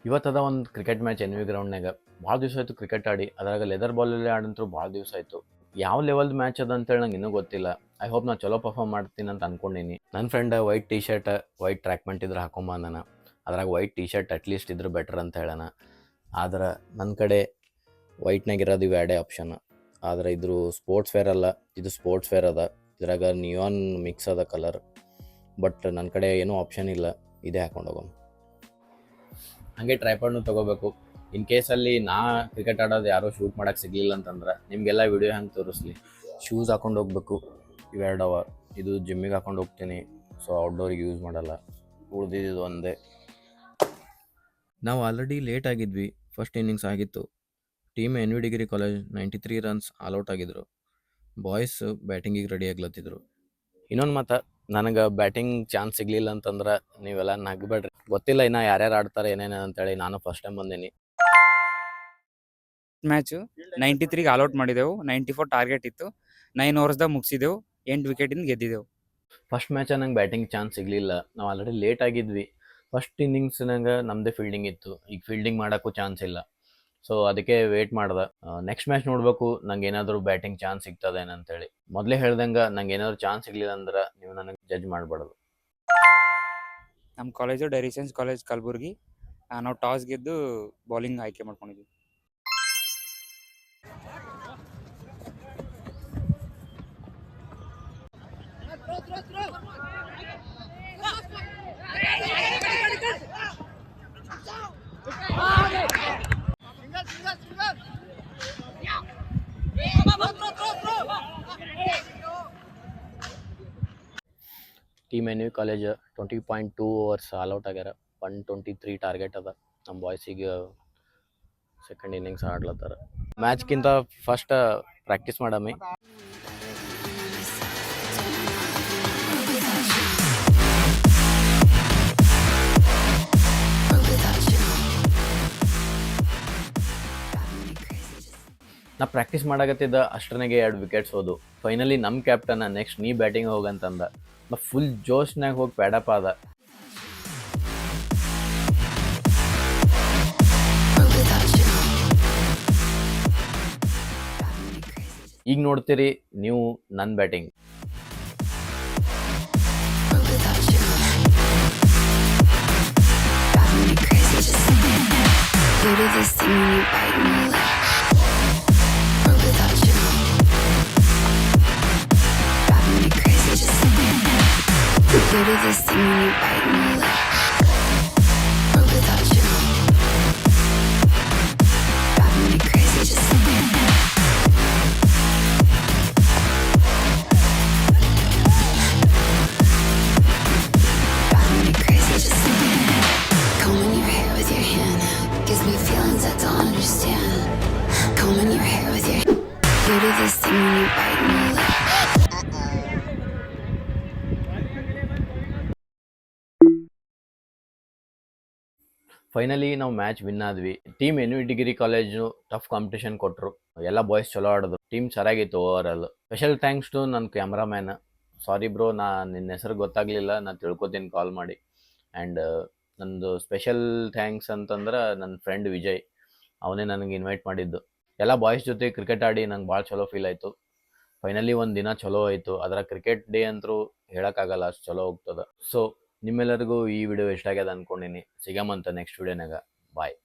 ಇವತ್ತದ ಒಂದು cricket match N V ಗ್ರೌಂಡ್ನಾಗ ಭಾಳ ದಿವಸ ಆಯಿತು ಕ್ರಿಕೆಟ್ ಆಡಿ. ಅದ್ರಾಗ ಲೆದರ್ ಬಾಲಲ್ಲೇ ಆಡಂತರೂ ಭಾಳ ದಿವಸ ಆಯಿತು. ಯಾವ ಲೆವೆಲ್ದು ಮ್ಯಾಚ್ ಅದ ಅಂತೇಳಿ ನಂಗೆ ಇನ್ನೂ ಗೊತ್ತಿಲ್ಲ. ಐ ಹೋಪ್ ನಾನು ಚಲೋ ಪರ್ಫಾರ್ಮ್ ಮಾಡ್ತೀನಿ ಅಂತ ಅನ್ಕೊಂಡೀನಿ. ನನ್ನ friend white T shirt white track pant ಇದ್ರೆ ಹಾಕೊಂಬಂದಾನ. ಅದ್ರಾಗ ವೈಟ್ ಟಿ ಶರ್ಟ್ ಅಟ್ಲೀಸ್ಟ್ ಇದ್ರೆ ಬೆಟರ್ ಅಂತ ಹೇಳೋಣ. ಆದ್ರೆ ನನ್ನ ಕಡೆ ವೈಟ್ನಾಗ ಇರೋದು ಇವು ಎರಡೇ ಆಪ್ಷನ್. ಆದ್ರೆ ಇದ್ರ ಸ್ಪೋರ್ಟ್ಸ್ ವೇರ್ ಅಲ್ಲ, ಇದು ಸ್ಪೋರ್ಟ್ಸ್ ವೇರ್ ಅದ. ಇದ್ರಾಗ ನಿಯಾನ್ ಮಿಕ್ಸ್ ಅದ ಕಲರ್. ಬಟ್ ನನ್ನ ಕಡೆ ಏನೂ ಆಪ್ಷನ್ ಇಲ್ಲ, ಇದೇ ಹಾಕೊಂಡು ಹೋಗೋಣ. ಹಾಗೆ ಟ್ರೈಪಾಡ್ನು ತೊಗೋಬೇಕು. ಇನ್ ಕೇಸಲ್ಲಿ ನಾ ಕ್ರಿಕೆಟ್ ಆಡೋದು ಯಾರೋ ಶೂಟ್ ಮಾಡೋಕ್ಕೆ ಸಿಗಲಿಲ್ಲ ಅಂತಂದ್ರೆ ನಿಮಗೆಲ್ಲ ವಿಡಿಯೋ ಹೆಂಗೆ ತೋರಿಸ್ಲಿ. ಶೂಸ್ ಹಾಕೊಂಡು ಹೋಗ್ಬೇಕು, ಇವೆರಡವ. ಇದು ಜಿಮ್ಮಿಗೆ ಹಾಕೊಂಡು ಹೋಗ್ತೀನಿ, ಸೊ ಔಟ್ಡೋರಿಗೆ ಯೂಸ್ ಮಾಡಲ್ಲ. ಉಳಿದಿದ್ದು ಒಂದೇ. ನಾವು ಆಲ್ರೆಡಿ ಲೇಟ್ ಆಗಿದ್ವಿ. ಫಸ್ಟ್ ಇನ್ನಿಂಗ್ಸ್ ಆಗಿತ್ತು. Team N V degree college 93 runs all out ಆಗಿದ್ರು. ಬಾಯ್ಸ್ ಬ್ಯಾಟಿಂಗಿಗೆ ರೆಡಿ ಆಗ್ಲತ್ತಿದ್ರು. ಇನ್ನೊಂದು ಮಾತು, ನನಗೆ ಬ್ಯಾಟಿಂಗ್ ಚಾನ್ಸ್ ಸಿಗಲಿಲ್ಲ ಅಂತಂದ್ರೆ ನೀವೆಲ್ಲ ನಗ್ಬೇಡ್ರಿ. ಗೊತ್ತಿಲ್ಲ ಇನ್ನು ಯಾರ್ಯಾರು ಆಡ್ತಾರೆ ಏನೇನು ಅಂತೇಳಿ. ನಾನು ಫಸ್ಟ್ ಟೈಮ್ ಬಂದೀನಿ. ಮ್ಯಾಚು 93ಗೆ ಆಲ್ಔಟ್ ಮಾಡಿದೆವು. 94 ಟಾರ್ಗೆಟ್ ಇತ್ತು. 9 ಓವರ್ಸ್ದಾಗ ಮುಗಿಸಿದೆವು. 8 ವಿಕೆಟಿಂದ ಗೆದ್ದಿದ್ದೆವು. ಫಸ್ಟ್ ಮ್ಯಾಚ ನಂಗೆ ಬ್ಯಾಟಿಂಗ್ ಚಾನ್ಸ್ ಸಿಗಲಿಲ್ಲ. ನಾವು ಆಲ್ರೆಡಿ ಲೇಟ್ ಆಗಿದ್ವಿ. ಫಸ್ಟ್ ಇನ್ನಿಂಗ್ಸ್ನಾಗ ನಮ್ಮದೇ ಫೀಲ್ಡಿಂಗ್ ಇತ್ತು. ಈಗ ಫೀಲ್ಡಿಂಗ್ ಮಾಡೋಕ್ಕೂ ಚಾನ್ಸ್ ಇಲ್ಲ. ಸೊ ಅದಕ್ಕೆ ವೇಟ್ ಮಾಡ್ದೆ. ನೆಕ್ಸ್ಟ್ ಮ್ಯಾಚ್ ನೋಡಬೇಕು ನಂಗೆ ಏನಾದರೂ ಬ್ಯಾಟಿಂಗ್ ಚಾನ್ಸ್ ಸಿಗ್ತದೇನಂತೇಳಿ. ಮೊದಲೇ ಹೇಳ್ದಂಗೆ ನಂಗೆ ಏನಾದರೂ ಚಾನ್ಸ್ ಸಿಗಲಿಲ್ಲ ಅಂದ್ರೆ ನೀವು ನನಗೆ ಜಡ್ಜ್ ಮಾಡಬಾರ್ದು. ನಮ್ಮ ಕಾಲೇಜು ಡೈರಿಸೆನ್ಸ್ ಕಾಲೇಜ್ ಕಲಬುರ್ಗಿ. ನಾವು ಟಾಸ್ ಗೆದ್ದು ಬೌಲಿಂಗ್ ಆಯ್ಕೆ ಮಾಡ್ಕೊಂಡಿದ್ವಿ. Team N V college 20.2 overs all out ಆಗ್ಯಾರ. 123 ಟಾರ್ಗೆಟ್ ಅದ. ನಮ್ಮ ಬಾಯ್ಸಿಗೆ ಸೆಕೆಂಡ್ ಇನ್ನಿಂಗ್ಸ್ ಆಡ್ಲತ್ತಾರ. ಮ್ಯಾಚ್ಗಿಂತ ಫಸ್ಟ್ ಪ್ರಾಕ್ಟೀಸ್ ಮಾಡಮ್ಮಿ. ನಾ ಪ್ರಾಕ್ಟೀಸ್ ಮಾಡಾಕತ್ತಿದ್ದ ಅಷ್ಟರನಾಗೆ 2 ವಿಕೆಟ್ಸ್ ಹೋದು. ಫೈನಲಿ ನಮ್ಮ ಕ್ಯಾಪ್ಟನ್ ನೆಕ್ಸ್ಟ್ ನೀ ಬ್ಯಾಟಿಂಗ್ ಹೋಗಂತಂದ. ನಾ ಫುಲ್ ಜೋಶ್ನಾಗ ಹೋಗಿ ಪ್ಯಾಡಪ್ ಆದ. ಈಗ ನೋಡ್ತೀರಿ ನೀವು ನನ್ನ ಬ್ಯಾಟಿಂಗ್. ಫೈನಲಿ ನಾವು ಮ್ಯಾಚ್ ವಿನ್ ಆದ್ವಿ. Team N V degree college tough competition ಕೊಟ್ಟರು. ಎಲ್ಲ ಬಾಯ್ಸ್ ಚಲೋ ಆಡಿದ್ರು. ಟೀಮ್ ಚೆನ್ನಾಗಿತ್ತು overall. Special thanks to ನನ್ನ ಕ್ಯಾಮ್ರಾಮ್ಯಾನ್. ಸಾರಿ ಬ್ರೋ, ನಿನ್ನ ಹೆಸರು ಗೊತ್ತಾಗಲಿಲ್ಲ, ನಾನು ತಿಳ್ಕೊತೀನಿ ಕಾಲ್ ಮಾಡಿ. ಆ್ಯಂಡ್ ನಂದು ಸ್ಪೆಷಲ್ ಥ್ಯಾಂಕ್ಸ್ ಅಂತಂದ್ರೆ ನನ್ನ ಫ್ರೆಂಡ್ ವಿಜಯ್. ಅವನೇ ನನಗೆ ಇನ್ವೈಟ್ ಮಾಡಿದ್ದು. ಎಲ್ಲ ಬಾಯ್ಸ್ ಜೊತೆ ಕ್ರಿಕೆಟ್ ಆಡಿ ನಂಗೆ ಭಾಳ ಚಲೋ ಫೀಲ್ ಆಯಿತು. ಫೈನಲಿ ಒಂದು ದಿನ ಚಲೋ ಆಯಿತು. ಅದರ ಕ್ರಿಕೆಟ್ ಡೇ ಅಂತೂ ಹೇಳೋಕ್ಕಾಗಲ್ಲ, ಅಷ್ಟು ಚಲೋ ಹೋಗ್ತದೆ. ಸೊ ನಿಮ್ಮೆಲ್ಲರಿಗೂ ಈ ವಿಡಿಯೋ ಇಷ್ಟ ಆಗ್ಯದ ಅಂದ್ಕೊಂಡಿನಿ. ಸಿಗಮಂತ ನೆಕ್ಸ್ಟ್ ವಿಡಿಯೋನಾಗ. ಬಾಯ್.